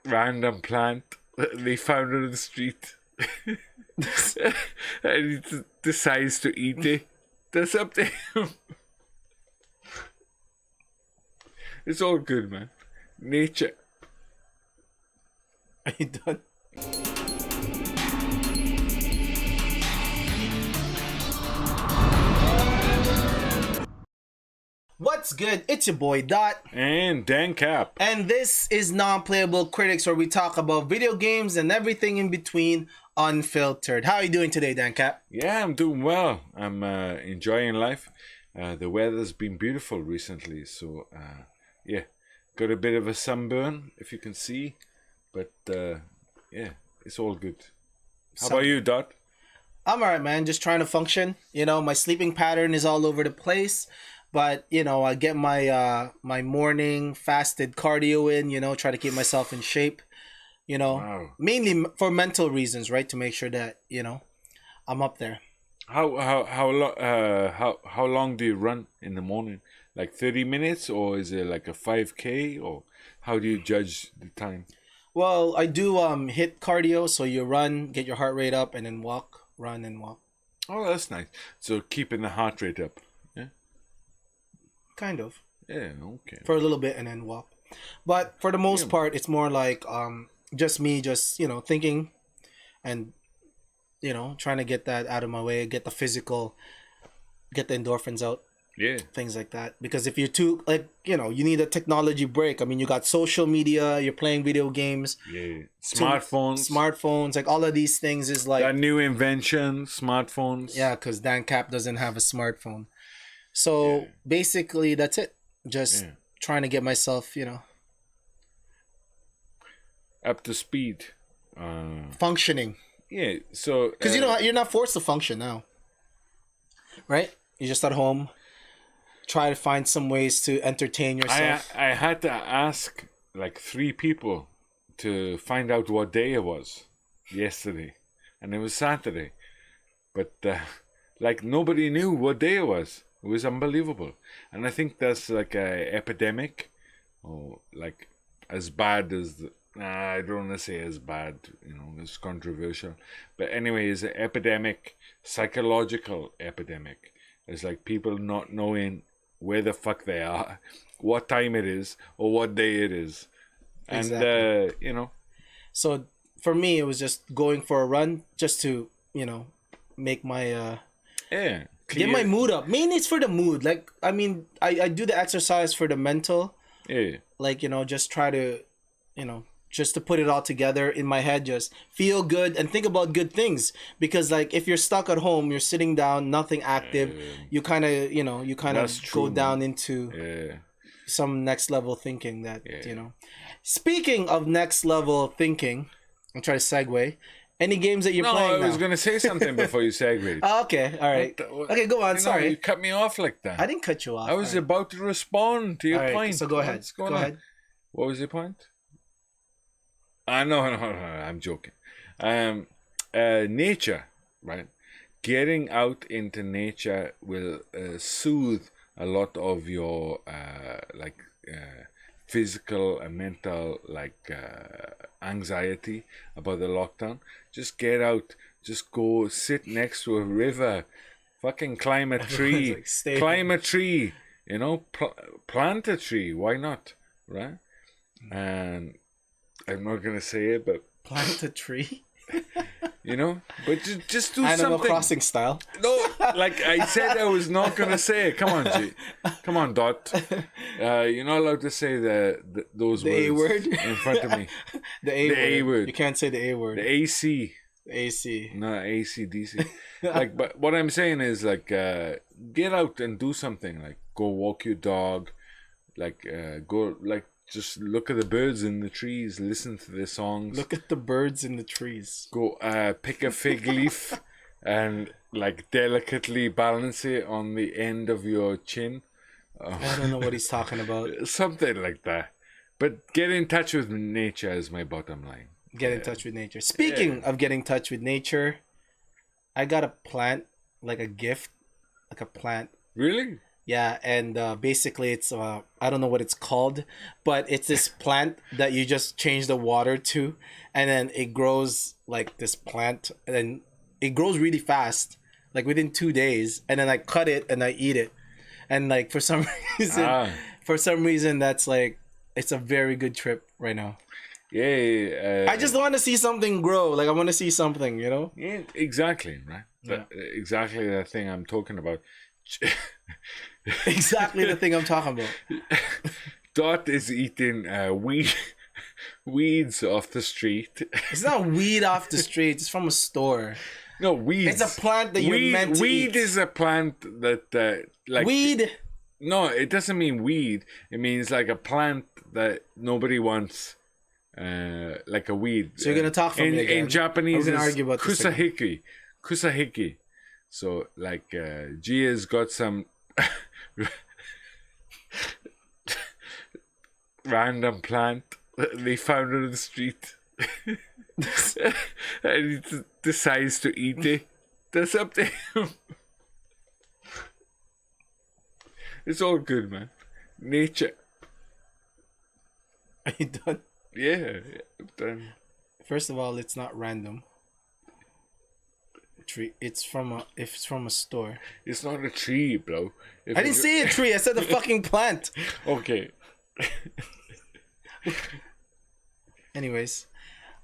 random plant they found on the street. And he decides to eat it. That's up to him. It's all good, man. Nature. Are you done? What's good? It's your boy Dot. And Dan Cap. And this is Non-Playable Critics, where we talk about video games and everything in between unfiltered. How are you doing today, Dan Cap? Yeah, I'm doing well. I'm enjoying life. The weather's been beautiful recently, so yeah, got a bit of a sunburn, if you can see, but yeah, it's all good. How about you, Dot? I'm alright, man. Just trying to function. You know, my sleeping pattern is all over the place. But, you know, I get my my morning fasted cardio in, you know, try to keep myself in shape, you know, Wow. mainly for mental reasons, right? To make sure that, you know, I'm up there. How long do you run in the morning? Like 30 minutes, or is it like a 5K, or how do you judge the time? Well, I do hit cardio, so you run, get your heart rate up, and then walk, run and walk. Oh, that's nice. So keeping the heart rate up. Yeah. Kind of. Yeah. Okay. For a little bit and then walk. But for the most part, it's more like just me just, you know, thinking and, you know, trying to get that out of my way, get the physical, get the endorphins out, Yeah. things like that. Because if you're too, like, you know, you need a technology break. I mean, you got social media, you're playing video games, Yeah. Smartphones. like all of these things is like, That new invention, smartphones. yeah, because Dan Cap doesn't have a smartphone. So Yeah. basically, that's it. Just Yeah. trying to get myself, you know, Up to speed. functioning. Yeah. So. Because you know, you're not forced to function now, right? You're just at home. Try to find some ways to entertain yourself. I had to ask like 3 people to find out what day it was yesterday, and it was Saturday, but like nobody knew what day it was. It was unbelievable, and I think that's like a epidemic, or like as bad as I don't want to say as bad. You know, it's controversial, but anyway, it's an epidemic, psychological epidemic. It's like people not knowing where the fuck they are, what time it is, or what day it is. And, Exactly. you know, So for me, it was just going for a run, just to, you know, make my yeah. get my mood up. Mainly, it's for the mood. Like, I mean, I do the exercise for the mental. Yeah. Like, you know, just try to, you know, just to put it all together in my head, just feel good and think about good things. Because, like, if you're stuck at home, you're sitting down, nothing active, you kind of, you know, you kind of That's go true, down man. into Yeah. some next level thinking that, Yeah. you know. Speaking of next level thinking, I'll try to segue. Any games that you're No, playing I was now? going to say something before you segued. Oh, okay, all right. Okay, go on. You Sorry, cut me off like that. I didn't cut you off. I was All right. about to respond to your All right, point. so go ahead. What's going Go on? ahead. What was your point? No, I'm joking. Nature, right? Getting out into nature will soothe a lot of your physical and mental anxiety about the lockdown. Just get out. Just go sit next to a river. Fucking climb a tree. like, stay Climb a tree. You know, plant a tree. Why not? Right? And I'm not gonna say it, but Plant a tree. you know, but just do Animal something. Crossing style. No, like I said, I was not gonna say it. Come on, G. Come on, Dot. You're not allowed to say those The A words word? in front of me. The A The word. A word. You can't say the A word. The AC, AC. not ACDC. Like, but what I'm saying is like, get out and do something. Like, go walk your dog. Like, go like. Just look at the birds in the trees, listen to their songs. Look at the birds in the trees. Go pick a fig leaf and like delicately balance it on the end of your chin. I don't know what he's talking about. Something like that. But get in touch with nature is my bottom line. Get in touch with nature. Speaking of getting in touch with nature, I got a plant, like a gift, like a plant. Really? Yeah, and basically it's I don't know what it's called, but it's this plant that you just change the water to, and then it grows like this plant, and then it grows really fast, like within 2 days, and then I cut it and I eat it, and like reason, Ah, for some reason that's like it's a very good trip right now. yeah. I just want to see something grow. Like I want to see something, you know. Yeah, exactly, right? Exactly the thing I'm talking about. Exactly the thing I'm talking about. Dot is eating weeds off the street. It's not weed off the street. It's from a store. No, weeds. It's a plant that you're meant to weed eat. is a plant that like Weed. No, it doesn't mean weed. It means like a plant that nobody wants. Like a weed. So you're gonna talk from me again. In Japanese, We're gonna it's argue about this again. kusahiki. Kusahiki. So like Gia's got some random plant that they found on the street. And he decides to eat it. That's up to him. It's all good, man. Nature. Are you done? Yeah, I'm done. First of all, it's not random. Tree. It's from a store. It's not a tree, bro. If I didn't say a tree. I said the fucking plant. Okay. Anyways,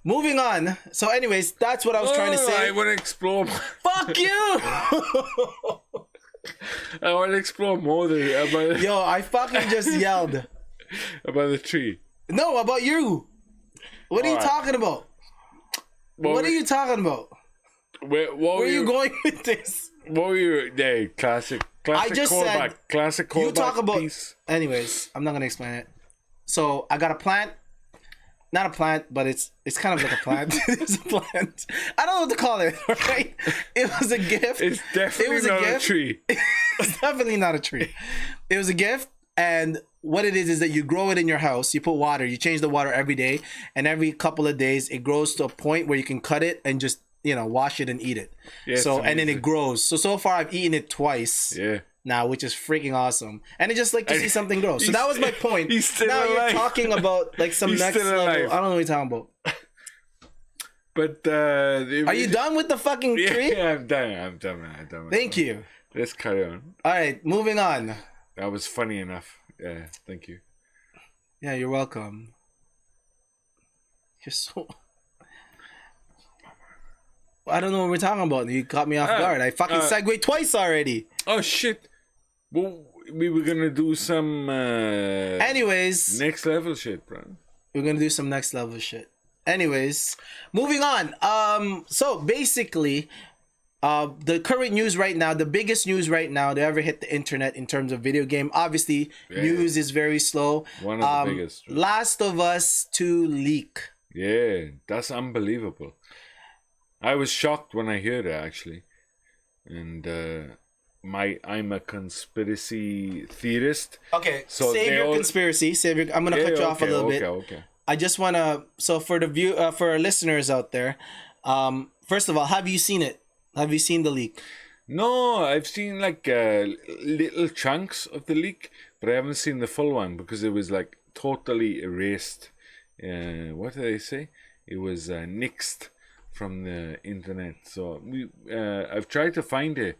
moving on. So, anyways, that's what I was trying to say. I want to explore. Fuck you! I want to explore more about Yo, I fucking just yelled. about the tree. No, about you. What are you Alright. talking about? What are you talking about? Where are you going with this? What were you? Yeah, classic just callback. said Classic callback. You talk about. Piece. Anyways, I'm not gonna explain it. So I got a plant. Not a plant, but it's kind of like a plant. It's a plant. I don't know what to call it. Right? It was a gift. It's definitely not a tree. It's definitely not a tree. It was a gift, and what it is that you grow it in your house. You put water. You change the water every day, and every couple of days it grows to a point where you can cut it and just wash it and eat it. Yeah, so it's and then it amazing. grows. So far I've eaten it twice. Yeah. Now, which is freaking awesome, and I just like to see something grow. So He's- that was my point. he's still now alive. you're talking about like some He's next still level. alive. I don't know what you're talking about. But Are you done with the fucking tree? Yeah, I'm done. I'm done. Thank you. Let's carry on. All right, moving on. That was funny enough. Yeah, thank you. Yeah, you're welcome. You're so. I don't know what we're talking about. You caught me off guard. I fucking segued twice already. Oh shit! Well, we were gonna do some Anyways, next level shit, bro. we're gonna do some next level shit. Anyways, moving on. So basically, the current news right now, the biggest news right now that ever hit the internet in terms of video game. Obviously, news is very slow. One of the biggest. Right? Last of Us 2 leak. Yeah, that's unbelievable. I was shocked when I heard it actually, and I'm a conspiracy theorist. Okay, So save they your all- conspiracy. I'm gonna cut you off a little bit. Okay. I just wanna. So for the for our listeners out there, first of all, have you seen it? Have you seen the leak? No, I've seen like little chunks of the leak, but I haven't seen the full one because it was like totally erased. What did they say? It was nixed from the internet. So I've tried to find it.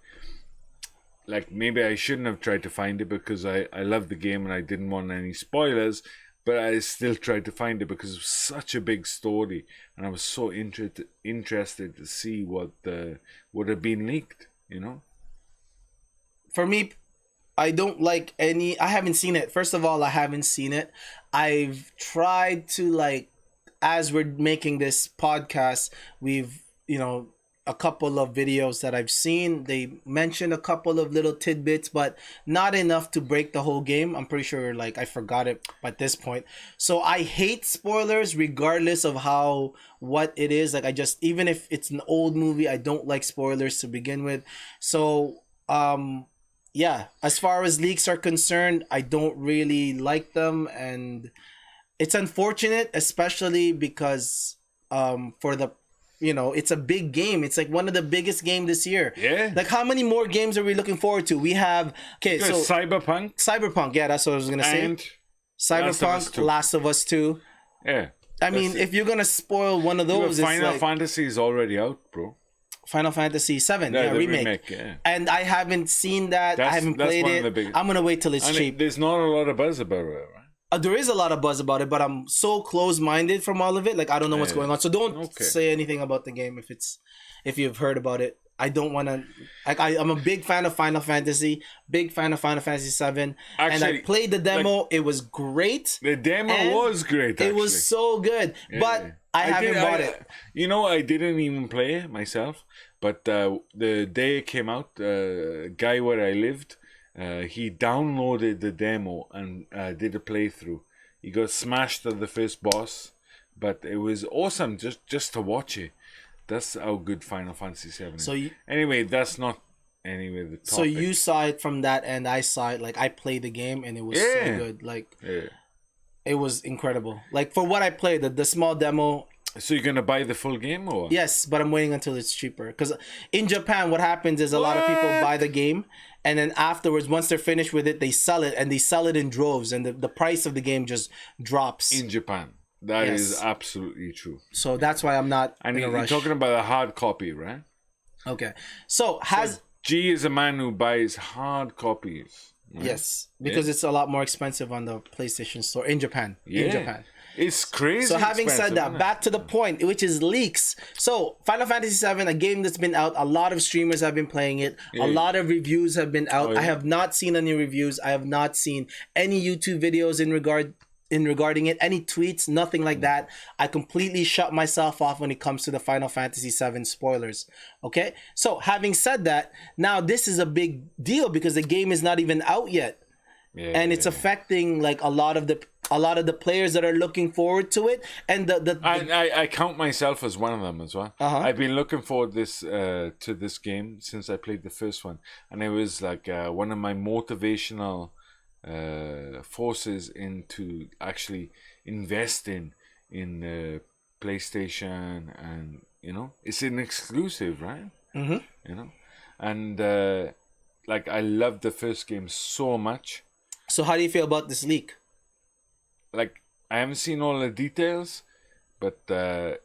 Like maybe I shouldn't have tried to find it because I love the game and I didn't want any spoilers. But I still tried to find it because it was such a big story, and I was so interested to see what would have been leaked. You know. For me, I don't like any. I haven't seen it. First of all, I haven't seen it. I've tried to like, as we're making this podcast, we've a couple of videos that I've seen. They mentioned a couple of little tidbits, but not enough to break the whole game. I'm pretty sure like I forgot it at this point. So I hate spoilers regardless of what it is. Like I just, even if it's an old movie, I don't like spoilers to begin with. So yeah, as far as leaks are concerned, I don't really like them, and it's unfortunate, especially because for the it's a big game. It's like one of the biggest game this year. Yeah. Like how many more games are we looking forward to? We have so Cyberpunk. Yeah, that's what I was gonna say. And Cyberpunk, Last of Us 2. yeah. I mean, if you're gonna spoil one of those, Final Fantasy is already out, bro. Final Fantasy 7, the remake. Yeah. And I haven't seen that. I haven't played it. I'm gonna wait till it's cheap. There's not a lot of buzz about it, right? There is a lot of buzz about it, but I'm so close-minded from all of it. Like I don't know what's going on, so don't say anything about the game if you've heard about it. I don't want to. Like I'm a big fan of Final Fantasy, big fan of Final Fantasy 7, and I played the demo. It was great. The demo was great. Actually. It was so good, but I haven't bought it. I didn't even play it myself, but the day it came out, guy where I lived, he downloaded the demo and did a playthrough. He got smashed at the first boss, but it was awesome just to watch it. That's how good Final Fantasy 7 is. Anyway, that's not the topic. So you saw it from that end. I saw it. Like I played the game and it was so good. Like it was incredible. Like for what I played, the small demo. So you're gonna buy the full game, or? Yes, but I'm waiting until it's cheaper. Because in Japan, what happens is a lot of people buy the game, and then afterwards, once they're finished with it, they sell it, and they sell it in droves, and the price of the game just drops. In Japan. That is absolutely true. So that's why I'm not in a rush. You're talking about a hard copy, right? Okay. So G is a man who buys hard copies. Right? Yes, because it's a lot more expensive on the PlayStation Store in Japan. Yeah. In Japan. It's crazy. So having said that, back to the point, which is leaks. So Final Fantasy 7, a game that's been out, a lot of streamers have been playing it. A lot of reviews have been out. I have not seen any reviews. I have not seen any YouTube videos regarding it, any tweets, nothing like that. I completely shut myself off when it comes to the Final Fantasy 7 spoilers. Okay? So having said that, now this is a big deal because the game is not even out yet. And it's affecting like a lot of the players that are looking forward to it, and I count myself as one of them as well. I've been looking forward to this game since I played the first one, and it was like one of my motivational forces into actually investing in PlayStation, and it's an exclusive, right? And like I loved the first game so much. So how do you feel about this leak? Like I haven't seen all the details, but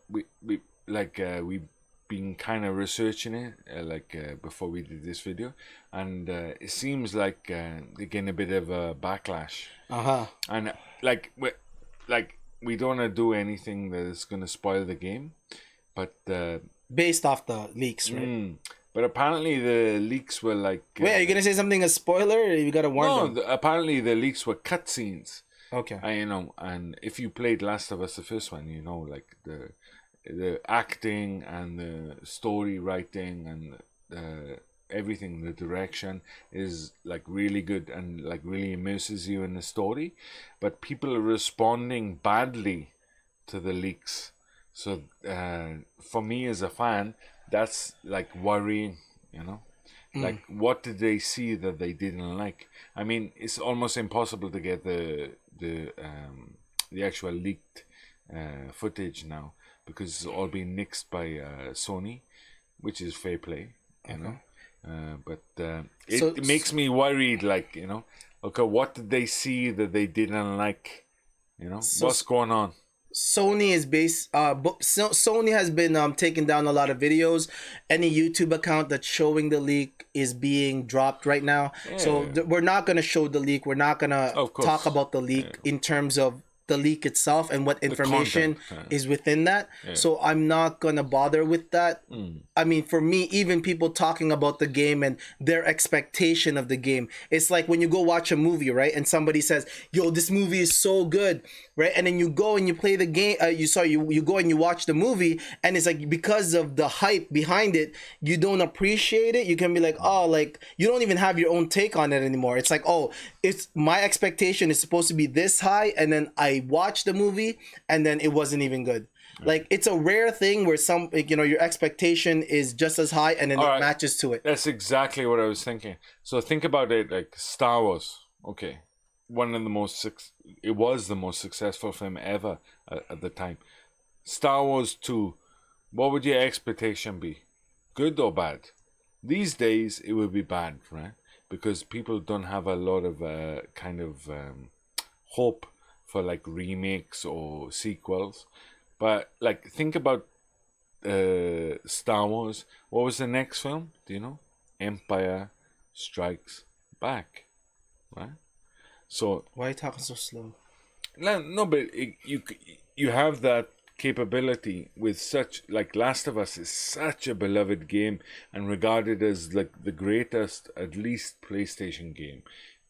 we've been kind of researching it before we did this video, and it seems like they're getting a bit of a backlash. And we don't want to do anything that is going to spoil the game, but based off the leaks, right? But apparently the leaks were like... Wait, are you going to say something a spoiler, or you got to warn them? Apparently the leaks were cutscenes. Okay. And if you played Last of Us, the first one, like the acting and the story writing and everything, the direction is like really good and like really immerses you in the story. But people are responding badly to the leaks. So for me as a fan, that's like worrying, like what did they see that they didn't like? I mean, it's almost impossible to get the actual leaked footage now because it's all being nixed by Sony, which is fair play, but it makes me worried, like, okay, what did they see that they didn't like? What's going on? Sony is Sony has been taking down a lot of videos. Any YouTube account that's showing the leak is being dropped right now. So we're not going to show the leak. We're not going to talk about the leak in terms of the leak itself and what information is within that. So I'm not gonna bother with that. I mean, for me, even people talking about the game and their expectation of the game, it's like when you go watch a movie, right? And somebody says, yo, this movie is so good, right? And then you go and you play the game, you go and you watch the movie, and it's like, because of the hype behind it, you don't appreciate it. You can be like, oh, like, you don't even have your own take on it anymore. It's like, oh, it's my expectation is supposed to be this high, and then I watched the movie and then it wasn't even good. Like, it's a rare thing where your expectation is just as high and then it matches to it. That's exactly what I was thinking. So think about it, like Star Wars. Okay, it was the most successful film ever at the time. Star Wars 2 what would your expectation be? Good or bad? These days, it would be bad, right? Because people don't have a lot of hope for like remakes or sequels. But like, think about Star Wars. What was the next film? Do you know? Empire Strikes Back, right? So Why are you talking so slow? no, but you have that capability with such like Last of Us is such a beloved game and regarded as like the greatest, at least PlayStation game,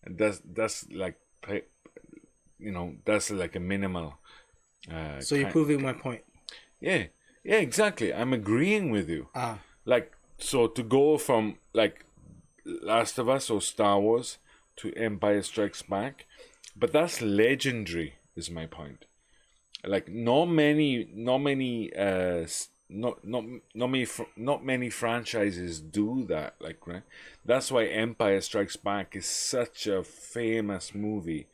and that's like that's like a minimal. So you're proving my point. Yeah, yeah, exactly. I'm agreeing with you. Ah, Like, so to go from like Last of Us or Star Wars to Empire Strikes Back, but that's legendary. Is my point. Like, not many franchises do that. Like, right? That's why Empire Strikes Back is such a famous movie,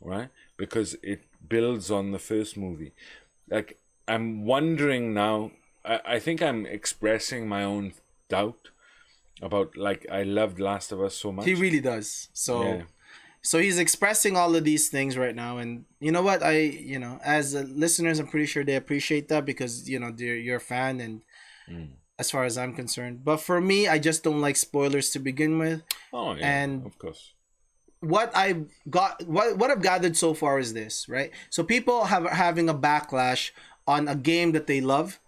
right? Because it builds on the first movie. Like, I'm wondering now. I think I'm expressing my own doubt about, like, I loved Last of Us so much. he really does. So. Yeah. So he's expressing all of these things right now, and you know what? As listeners, I'm pretty sure they appreciate that because you're a fan, and as far as I'm concerned. But for me, I just don't like spoilers to begin with. Oh yeah, and of course. What I've gathered so far is this, right? So people having a backlash on a game that they love,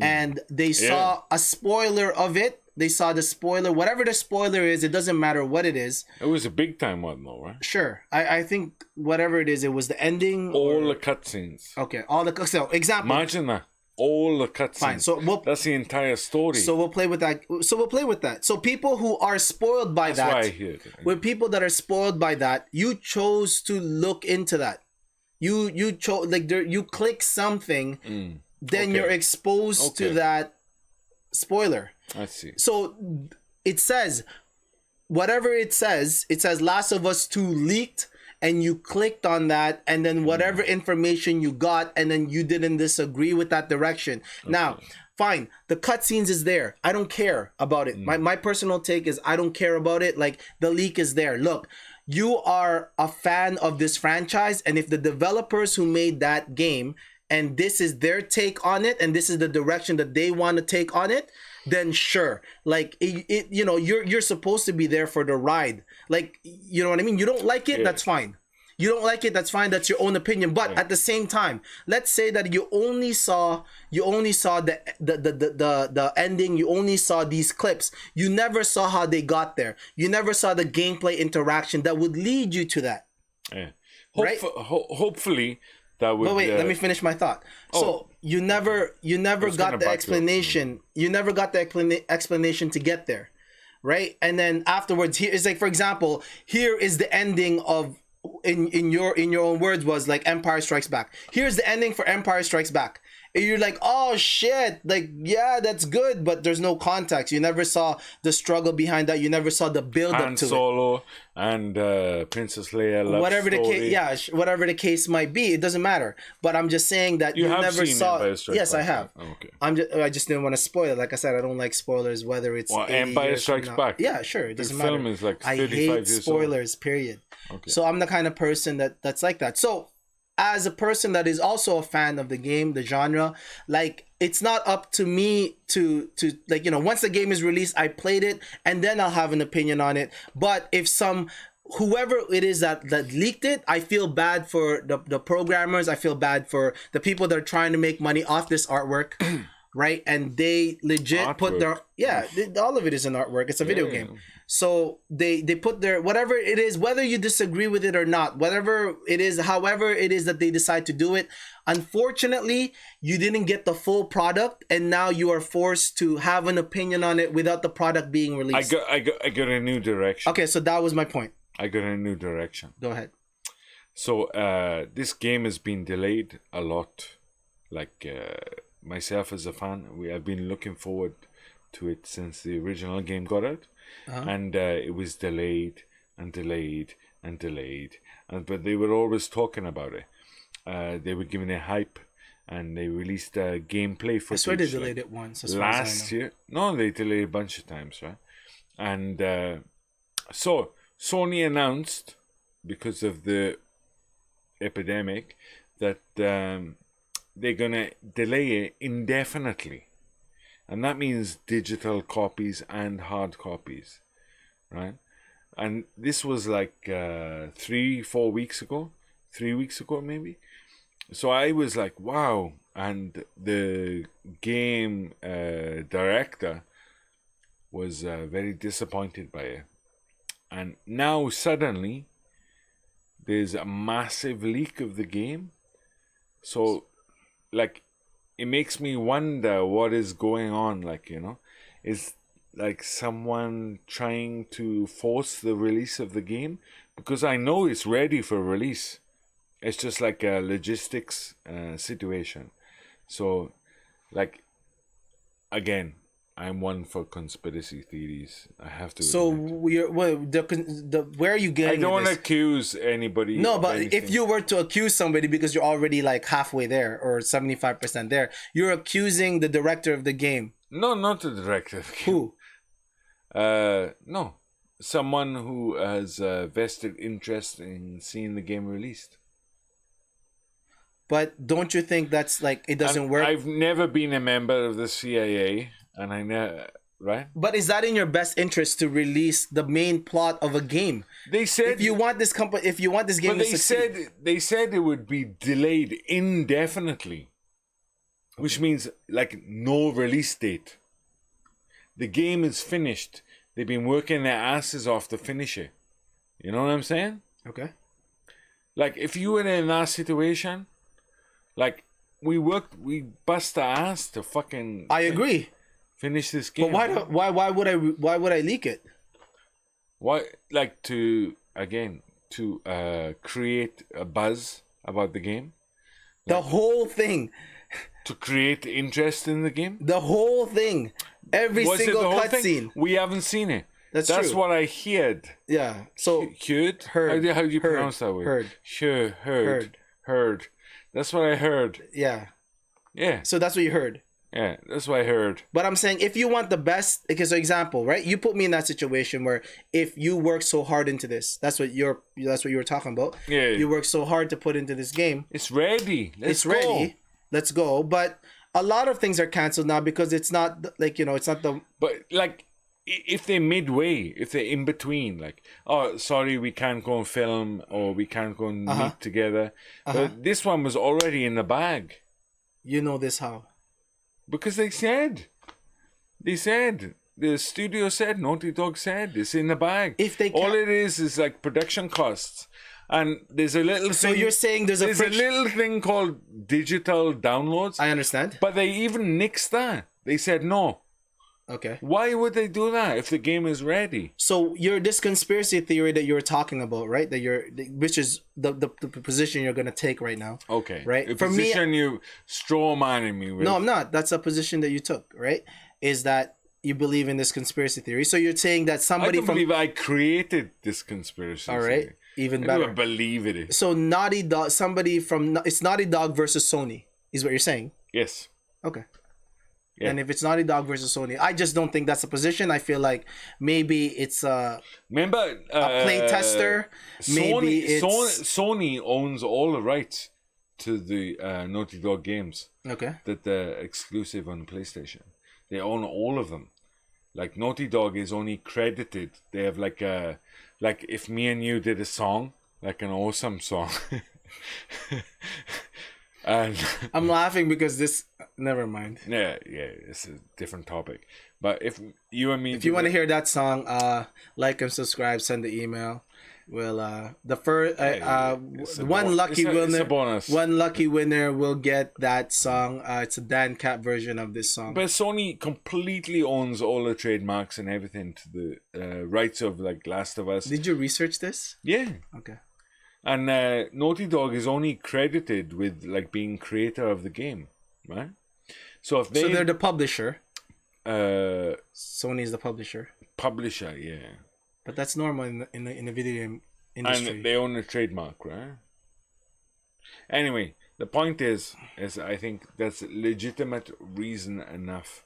and they saw a spoiler of it. They saw the spoiler, whatever the spoiler is, it doesn't matter what it is. It was a big time one though, right? Sure. I think whatever it is, it was the ending. All the cutscenes. Okay, all the so example. Imagine that. All the cutscenes. Fine. So that's the entire story. So we'll play with that. So people who are spoiled by that's that, why I hear it. with people that are spoiled by that, you chose to look into that. You chose you click something, then you're exposed to that spoiler. I see. So it says, whatever it says Last of Us 2 leaked, and you clicked on that, and then whatever information you got, and then you didn't disagree with that direction. Okay. Now, fine, the cutscenes is there. I don't care about it. My personal take is I don't care about it. Like, the leak is there. Look, you are a fan of this franchise, and if the developers who made that game, and this is their take on it, and this is the direction that they want to take on it, then sure. Like, you're supposed to be there for the ride. Like, you know what I mean? You don't like it, that's fine. You don't like it, that's fine. That's your own opinion. But at the same time, let's say that you only saw the ending. You only saw these clips. You never saw how they got there. You never saw the gameplay interaction that would lead you to that. Yeah. Right? Hopefully. That would, but wait, let me finish my thought. So you never got the explanation. You never got the explanation to get there, right? And then afterwards, here is like, for example, here is the ending of in your own words was like Empire Strikes Back. Here's the ending for Empire Strikes Back. And you're like, oh shit, like, yeah, that's good, but there's no context. You never saw the struggle behind that. You never saw the build up to Solo and Princess Leia love whatever story. the case, whatever the case might be, it doesn't matter. But I'm just saying that you never saw. Yes, I have. Oh, okay. I just didn't want to spoil it. Like I said, I don't like spoilers. Whether it's Empire Strikes Back. Yeah, sure, it doesn't matter. The film is like 35 I hate years spoilers. Old. Period. Okay. So I'm the kind of person that's like that. So, as a person that is also a fan of the game, the genre, like, it's not up to me to like, once the game is released, I played it and then I'll have an opinion on it. But if whoever it is that leaked it, I feel bad for the programmers. I feel bad for the people that are trying to make money off this artwork. Right? And they legit put their all of it is an artwork. It's a video game. So they put their whatever it is, whether you disagree with it or not, whatever it is, however it is that they decide to do it. Unfortunately, you didn't get the full product, and now you are forced to have an opinion on it without the product being released. I got a new direction. Okay, so that was my point. I got a new direction. Go ahead. So this game has been delayed a lot. Like myself as a fan, I've been looking forward to it since the original game got out. And it was delayed and delayed and delayed, but they were always talking about it. They were giving it hype, and they released gameplay footage. I swear they delayed it once. As far as I Last know. year. No, they delayed a bunch of times, right? And so Sony announced, because of the epidemic, that they're gonna delay it indefinitely, and that means digital copies and hard copies, right? And this was like 3 weeks ago maybe. So I was like, wow. And the game director was very disappointed by it. And now suddenly there's a massive leak of the game. So, like, it makes me wonder what is going on. Like, is like someone trying to force the release of the game? Because I know it's ready for release. It's just like a logistics situation. So, like, again, I'm one for conspiracy theories. I have to. So admit. where are you I getting? don't want to this? accuse anybody. No, of but anything. if you were to accuse somebody because you're already like halfway there or 75% there, you're accusing the director of the game. No, not the director. Who? No, someone who has vested interest in seeing the game released. But don't you think that's like it doesn't And work? I've never been a member of the CIA, and I never. Right? But is that in your best interest to release the main plot of a game? They said If you want this game but to succeed, they said it would be delayed indefinitely, which means like no release date. The game is finished. They've been working their asses off to finish it. You know what I'm saying? okay. Like if you were in that situation, like we bust our ass to fucking. I agree. Finish this game. But why would I leak it? Why, like, to create a buzz about the game, The whole thing. to create interest in the game. The whole thing. Every Was it single the whole thing? cutscene. We haven't seen it. That's That's true. what I heard. Yeah. So Heard? Heard. How do you Heard. pronounce that word? Heard. Sure. Heard. Heard. That's what I heard. yeah. Yeah. So that's what you heard. Yeah. That's what I heard. But I'm saying if you want the best, because for example, right? You put me in that situation where if you work so hard into this, that's what you were talking about. Yeah. You work so hard to put into this game. It's ready. It's ready. Let's go. But a lot of things are canceled now because it's not like it's not the. But like, if they're midway, if they're in between, like, oh, sorry, we can't go and film, or we can't go and meet together. But this one was already in the bag. You know this how? Because the studio said, Naughty Dog said, it's in the bag. If they all can't- it is like production costs. And there's a little So thing. you're saying there's a little thing called digital downloads. I understand. But they even nixed that. They said no. Okay. Why would they do that if the game is ready? So this conspiracy theory that you're talking about, right? Which is the position you're gonna take right now. Okay. Right. The For me, position you straw manning me with. no, I'm not. That's a position that you took, right? Is that you believe in this conspiracy theory? So you're saying that I somebody don't from believe I created this conspiracy. all right, theory. even I better. don't believe it. So Naughty Dog, it's Naughty Dog versus Sony, is what you're saying. Yes. Okay. Yeah. And if it's Naughty Dog versus Sony, I just don't think that's a position. I feel like maybe it's Remember, a play tester. Maybe it's Sony owns all the rights to the Naughty Dog games okay. that they're exclusive on PlayStation. They own all of them. Like Naughty Dog is only credited. They have like if me and you did a song, like an awesome song. And I'm laughing because this. Never mind. yeah, it's a different topic. But if you and me, If you want to hear that song, like and subscribe. Send the email. Will the first it's a one lucky it's a winner? bonus. One lucky winner will get that song. It's a Dan Cap version of this song. But Sony completely owns all the trademarks and everything to the rights of like Last of Us. Did you research this? Yeah, Okay. and Naughty Dog is only credited with like being creator of the game, right? So if So they're the publisher. uh Sony is the publisher. publisher, yeah, But that's normal in the video game industry. and they own the trademark, right? Anyway, The point is I think that's legitimate reason enough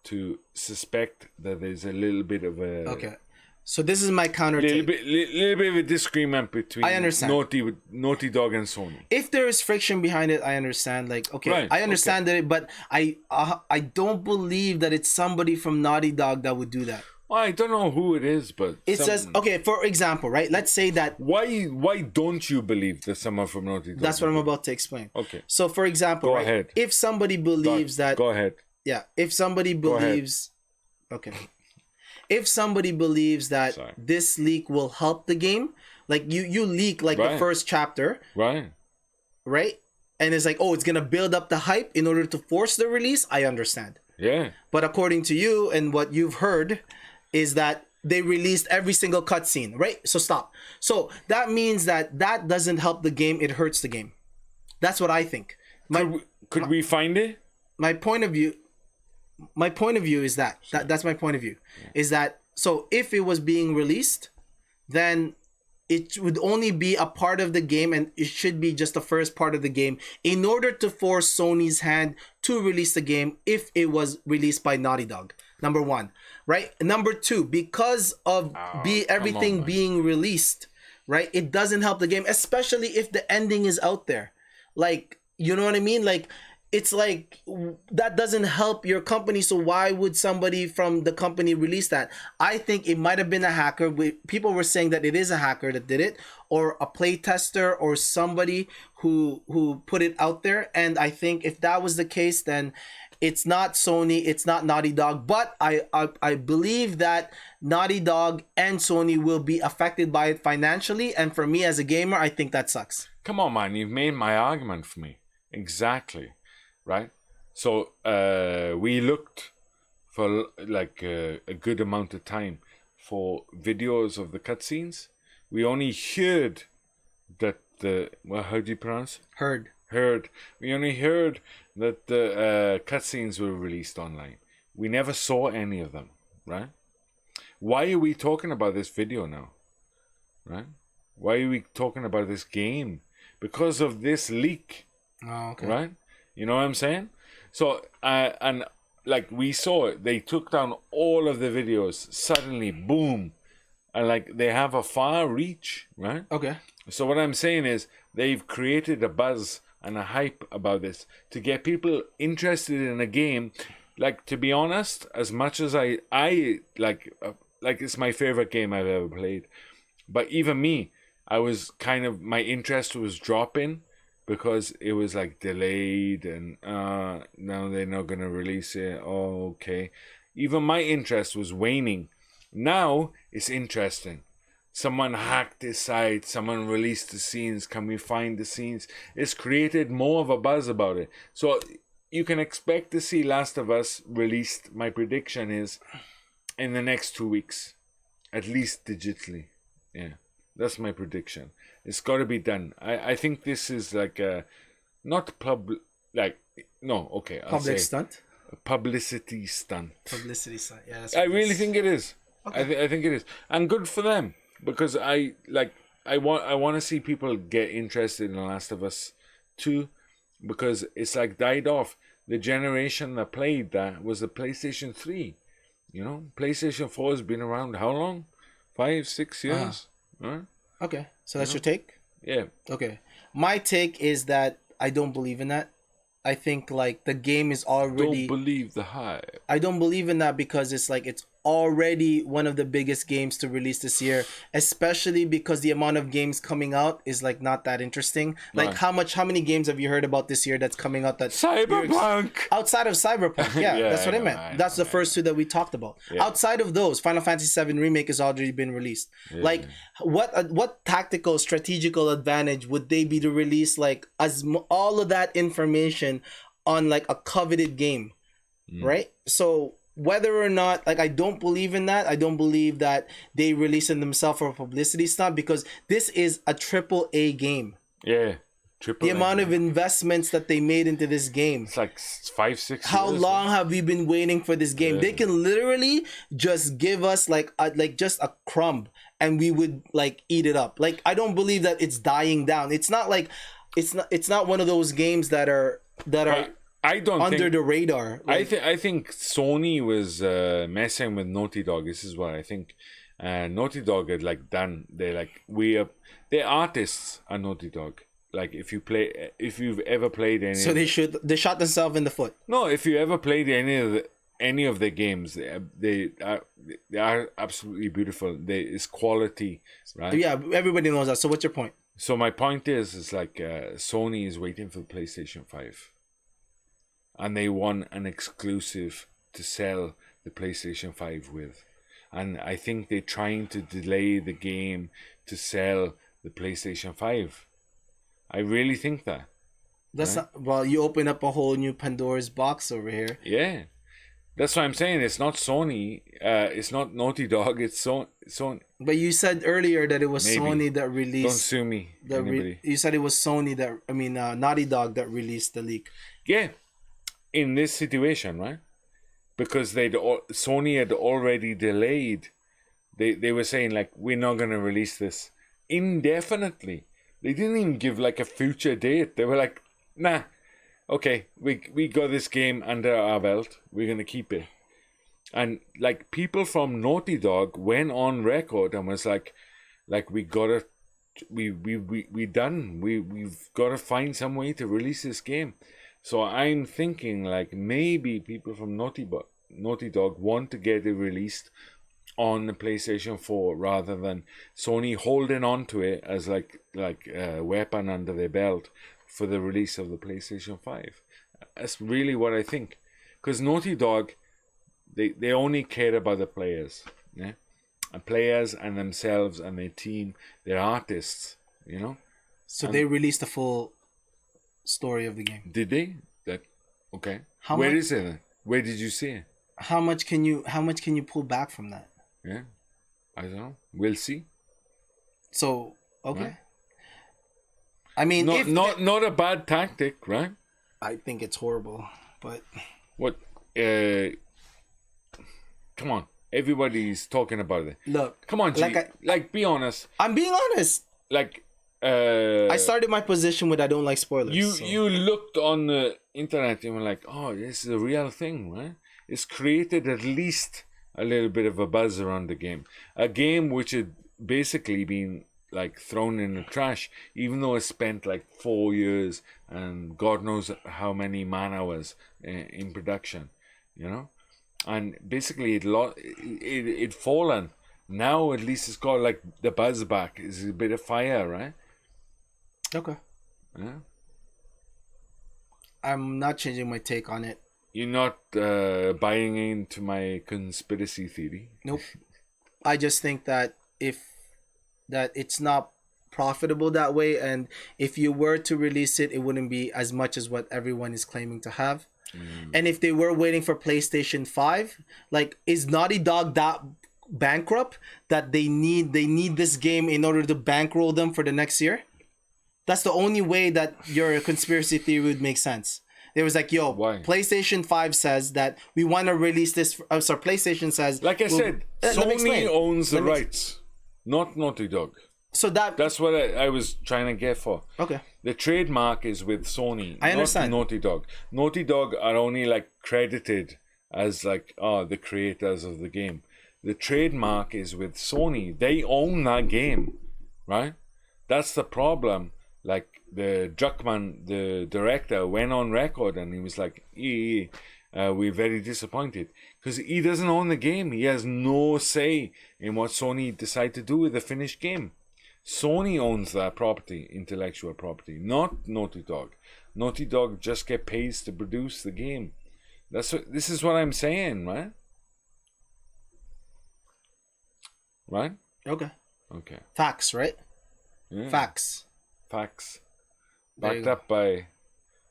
to suspect that there's a little bit of a Okay. So this is my counter little take. bit of a disagreement between I understand. Naughty Dog and Sony. If there is friction behind it, I understand. Like, okay, Right, I understand that, but I don't believe that it's somebody from Naughty Dog that would do that. Well, I don't know who it is, but It says, okay, for example, right? Let's say that why don't you believe that someone from Naughty Dog? that's what I'm about to explain. Okay. So, for example, Go right, ahead. if somebody believes that, Go ahead. yeah, if somebody believes, okay, if somebody believes that Sorry. this leak will help the game, like you leak like the Right. first chapter, Right. right? And it's like, oh, it's gonna build up the hype in order to force the release. I understand. Yeah. But according to you and what you've heard, is that they released every single cutscene, right? So stop. So that means that doesn't help the game; it hurts the game. That's what I think. Could we find it? My point of view is that's my point of view, is that so if it was being released, then it would only be a part of the game, and it should be just the first part of the game in order to force Sony's hand to release the game if it was released by Naughty Dog. Number one, right? Number two, because of everything man. being released, right? It doesn't help the game, especially if the ending is out there. Like, you know what I mean? Like, it's like that doesn't help your company. So why would somebody from the company release that? I think it might have been a hacker. People were saying that it is a hacker that did it, or a play tester, or somebody who put it out there. And I think if that was the case, then it's not Sony, it's not Naughty Dog. But I believe that Naughty Dog and Sony will be affected by it financially. And for me as a gamer, I think that sucks. Come on, man. You've made my argument for me. Exactly. Right? So we looked for like a good amount of time for videos of the cutscenes. We only heard that how do you pronounce? Heard. We only heard that the cutscenes were released online. We never saw any of them, right? Why are we talking about this video now? Right? Why are we talking about this game? Because of this leak. Oh, okay. Right? You know what I'm saying? So, and like we saw it, they took down all of the videos suddenly, boom. And like they have a far reach, right? Okay. So what I'm saying is they've created a buzz and a hype about this to get people interested in a game. Like, to be honest, as much as I like it's my favorite game I've ever played. But even me, I was kind of, my interest was dropping because it was like delayed and now they're not going to release it. Oh, okay. Even my interest was waning. Now it's interesting. Someone hacked this site, someone released the scenes, can we find the scenes? It's created more of a buzz about it. So you can expect to see Last of Us released, my prediction is, in the next 2 weeks. At least digitally. Yeah, that's my prediction. It's got to be done. I think this is like a, not Public stunt? a publicity stunt. Publicity stunt, yeah. That's I what it really is. think it is. Okay. I think it is, and good for them because I want to see people get interested in The Last of Us 2 because it's like died off. The generation that played that was the PlayStation 3. You know, PlayStation 4 has been around how long? 5, 6 years. Right? Okay, so that's your take? Yeah. Okay. My take is that I don't believe in that. I think like the game is already... Don't believe the hype. I don't believe in that because it's like it's already one of the biggest games to release this year, especially because the amount of games coming out is like not that interesting. Like Right. how many games have you heard about this year that's coming out that Cyberpunk. outside of Cyberpunk? Yeah, Yeah, that's what I I meant. know, That's the I first two that we talked about. Yeah. Outside of those, Final Fantasy VII Remake has already been released. Like what tactical strategical advantage would they be to release like all of that information on like a coveted game, right? So whether or not, like, I don't believe in that. I don't believe that they release it themselves for publicity stunt because this is a AAA game. Yeah. Triple The A. amount of investments that they made into this game. It's like 5, 6 How years. long have we been waiting for this game? They can literally just give us like just a crumb and we would like eat it up. Like, I don't believe that it's dying down. It's not like it's not one of those games that are I don't under think. the radar. Like, I think Sony was messing with Naughty Dog. This is what I think. Naughty Dog had like done. They're artists at Naughty Dog. Like if you've ever played any. so they shot themselves in the foot. No, if you ever played any of their games, they are absolutely beautiful. It's quality, right? Yeah, everybody knows that. So what's your point? So my point is like Sony is waiting for the PlayStation 5, and they want an exclusive to sell the PlayStation 5 with, and I think they're trying to delay the game to sell the PlayStation 5. I really think that. That's not, well, you open up a whole new Pandora's box over here. Yeah. That's what I'm saying. It's not Sony. It's not Naughty Dog. It's Sony. But you said earlier that it was Maybe. Sony that released. Don't sue me, anybody. You said it was Sony that Naughty Dog that released the leak. Yeah, in this situation, right? Because Sony had already delayed. They were saying like we're not gonna release this indefinitely. They didn't even give like a future date. They were like, nah. Okay, we got this game under our belt. We're gonna keep it. And like people from Naughty Dog went on record and was like we gotta, we done. We've gotta find some way to release this game. So I'm thinking like maybe people from Naughty Dog want to get it released on the PlayStation 4 rather than Sony holding on to it as like a weapon under their belt for the release of the PlayStation 5. That's really what I think. Because Naughty Dog, they only care about the players. Yeah? And players and themselves and their team. They're artists, you know? So they released the full story of the game. Did they? Okay. Where is it? Where did you see it? How much can you pull back from that? Yeah. I don't know. We'll see. So, okay. Right. I mean, not a bad tactic, right? I think it's horrible, but what? Come on, everybody's talking about it. Look, come on, G, be honest. I'm being honest. I started my position with I don't like spoilers. You looked on the internet and were like, oh, this is a real thing, right? It's created at least a little bit of a buzz around the game. A game which had basically been like thrown in the trash, even though it spent like 4 years and God knows how many man hours in production, you know, and basically it fallen. Now at least it's got like the buzz back. It's a bit of fire, right? Okay. Yeah. I'm not changing my take on it. You're not buying into my conspiracy theory? Nope. I just think that it's not profitable that way, and if you were to release it, it wouldn't be as much as what everyone is claiming to have. And if they were waiting for PlayStation 5, like, is Naughty Dog that bankrupt that they need this game in order to bankroll them for the next year? That's the only way that your conspiracy theory would make sense. There was like, yo, why? PlayStation 5 says that we want to release this. Sorry, PlayStation says... Like I said, Sony owns the rights, not Naughty Dog. So that's what I was trying to get for. Okay. The trademark is with Sony, I understand. not Naughty Dog. Naughty Dog are only like credited as like, the creators of the game. The trademark is with Sony. They own that game, right? That's the problem. Like the Druckmann, the director, went on record and he was like, we're very disappointed because he doesn't own the game. He has no say in what Sony decide to do with the finished game. Sony owns that property, intellectual property, not Naughty Dog. Naughty Dog just get paid to produce the game. This is what I'm saying, right? Right? Okay. Okay. Facts, right? Yeah. Facts. Backed up by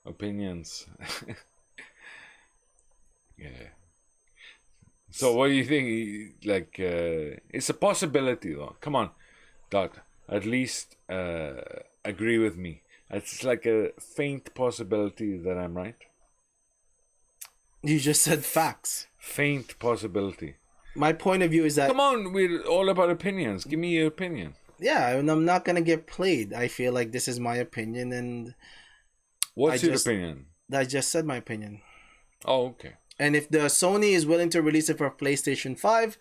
opinions. Yeah. So what do you think? Like, it's a possibility though. Come on, Dot. At least agree with me. It's like a faint possibility that I'm right. You just said facts. Faint possibility. My point of view is that... Come on, we're all about opinions. Give me your opinion. Yeah, and I'm not gonna get played. I feel like this is my opinion, and What's I your just- opinion? I just said my opinion. Oh, okay. And if the Sony is willing to release it for PlayStation 5,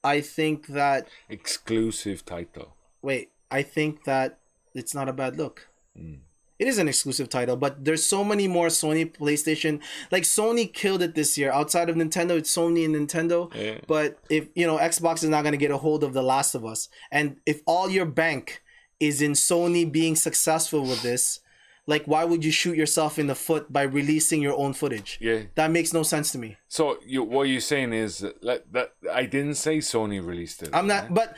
I think that Exclusive title. I think that it's not a bad look. Mm. It is an exclusive title, but there's so many more Sony PlayStation. Like Sony killed it this year. Outside of Nintendo, it's Sony and Nintendo. Yeah. But if Xbox is not going to get a hold of The Last of Us, and if all your bank is in Sony being successful with this, like why would you shoot yourself in the foot by releasing your own footage? Yeah. That makes no sense to me. So what you're saying is that I didn't say Sony released it. I'm not, right?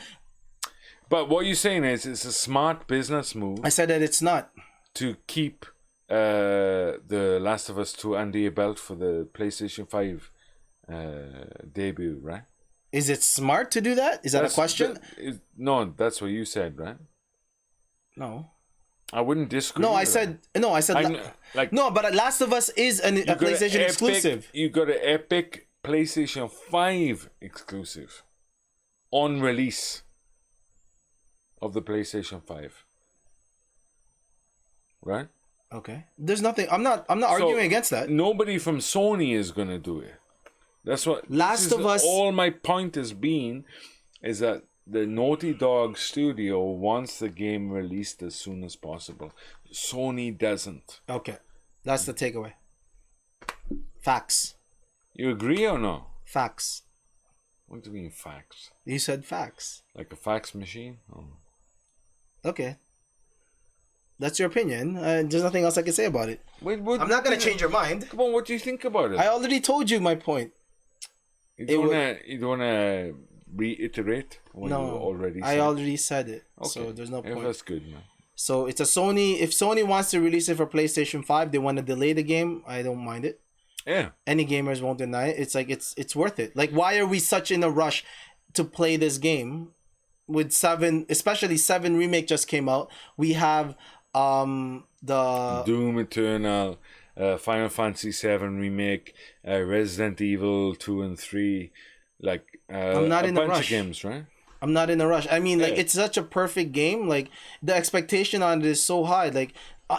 but what you're saying is it's a smart business move I said that it's not. to keep the Last of Us 2 under your belt for the PlayStation 5 debut, right? Is it smart to do that? Is that a question? No, that's what you said, right? No. I wouldn't disagree. No, I with said that. no. I said like no. But Last of Us is a you got PlayStation an exclusive. You got an epic PlayStation 5 exclusive on release of the PlayStation 5, right? Okay. There's nothing. I'm not arguing against that. Nobody from Sony is gonna do it. That's what Last of Us. All my point has been is that the Naughty Dog studio wants the game released as soon as possible. Sony doesn't. Okay. That's the takeaway. Facts. You agree or no? Facts. What do you mean facts? You said facts. Like a fax machine? Oh. Okay. That's your opinion. There's nothing else I can say about it. Wait, I'm not gonna change your mind. Come on, what do you think about it? I already told you my point. You don't wanna reiterate what you already said? I already said it. Okay. So there's no Yeah, point. that's good, man. So it's a Sony. If Sony wants to release it for PlayStation 5, they want to delay the game. I don't mind it. Yeah. Any gamers won't deny it. It's like it's worth it. Like why are we such in a rush to play this game? With 7, especially 7 remake just came out. We have the Doom Eternal, Final Fantasy 7 remake, Resident Evil 2 and 3, like I'm not a in a bunch rush. of games, right? I'm not in a rush. I mean, like Yeah. it's such a perfect game. Like the expectation on it is so high. Like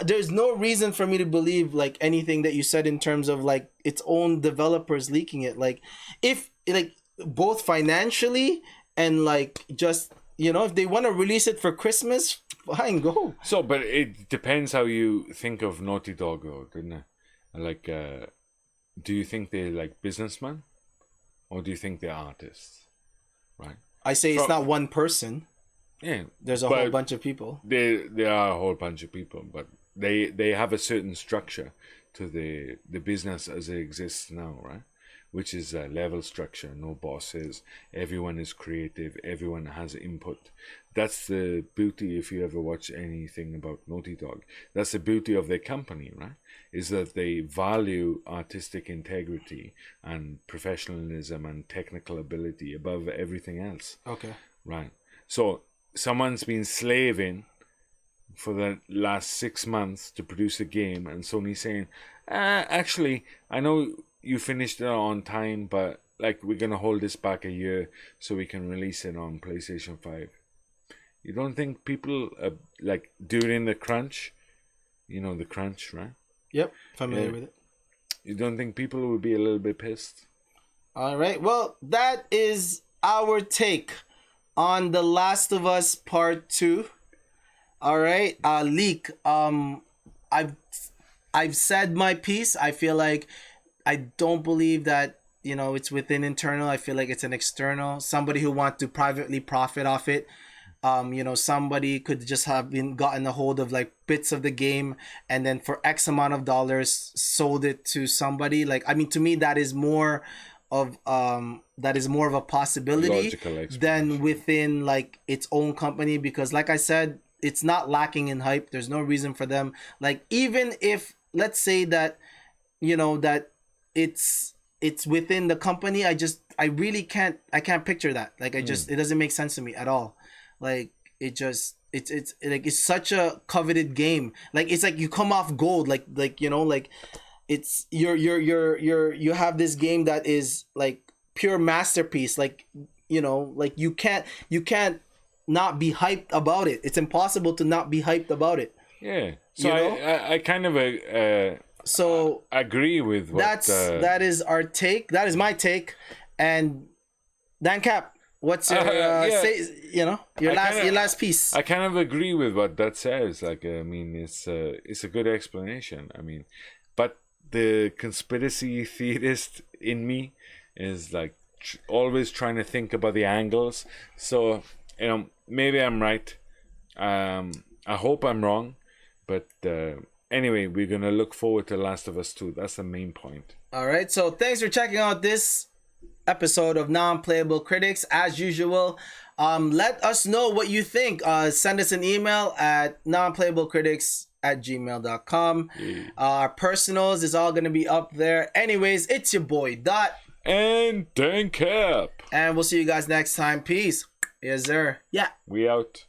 there's no reason for me to believe like anything that you said in terms of like its own developers leaking it. Like if like both financially and like just if they want to release it for Christmas, fine, go. So, but it depends how you think of Naughty Dog, though, doesn't it? Like, do you think they're like businessmen, or do you think they're artists? Right? I say it's not one person. Yeah, There's a but whole bunch of people. There are a whole bunch of people, but they have a certain structure to the business as it exists now, right? Which is a level structure, no bosses, everyone is creative, everyone has input. That's the beauty if you ever watch anything about Naughty Dog. That's the beauty of their company, right? Is that they value artistic integrity and professionalism and technical ability above everything else. Okay. Right. So someone's been slaving for the last 6 months to produce a game, and Sony's saying, actually, I know you finished it on time, but like we're gonna hold this back a year so we can release it on PlayStation 5. You don't think people like during the crunch, the crunch, right? Yep. Familiar Yeah. with it. You don't think people would be a little bit pissed? All right. Well, that is our take on The Last of Us Part 2. All right. Leak. I've said my piece. I feel like I don't believe that it's within internal. I feel like it's an external. Somebody who wants to privately profit off it. Somebody could just have gotten a hold of like bits of the game and then for X amount of dollars sold it to somebody. Like, I mean, to me, that is more of a possibility Logical explanation. than within like its own company, because like I said, it's not lacking in hype. There's no reason for them. Like, even if let's say that that it's within the company, I really can't picture that. Like, it doesn't make sense to me at all. Like, it's like it's such a coveted game. Like, it's like you come off gold. Like it's you have this game that is like pure masterpiece. Like, like you can't not be hyped about it. It's impossible to not be hyped about it. Yeah. So You know? I kind of So agree with what that is our take. That is my take. And Dan Cap, what's your yeah. say? You know, your I last piece. I kind of agree with what that says. Like, I mean, it's a good explanation. I mean, but the conspiracy theorist in me is like always trying to think about the angles. So, you know, maybe I'm right. I hope I'm wrong, but anyway, we're gonna look forward to Last of Us 2. That's the main point. All right. So thanks for checking out this episode of Non-Playable Critics. As usual, let us know what you think. Send us an email at nonplayablecritics@gmail.com. Our personals is all gonna be up there. Anyways, it's your boy Dot. And Dan Cap. And we'll see you guys next time. Peace. Yes, sir. Yeah. We out.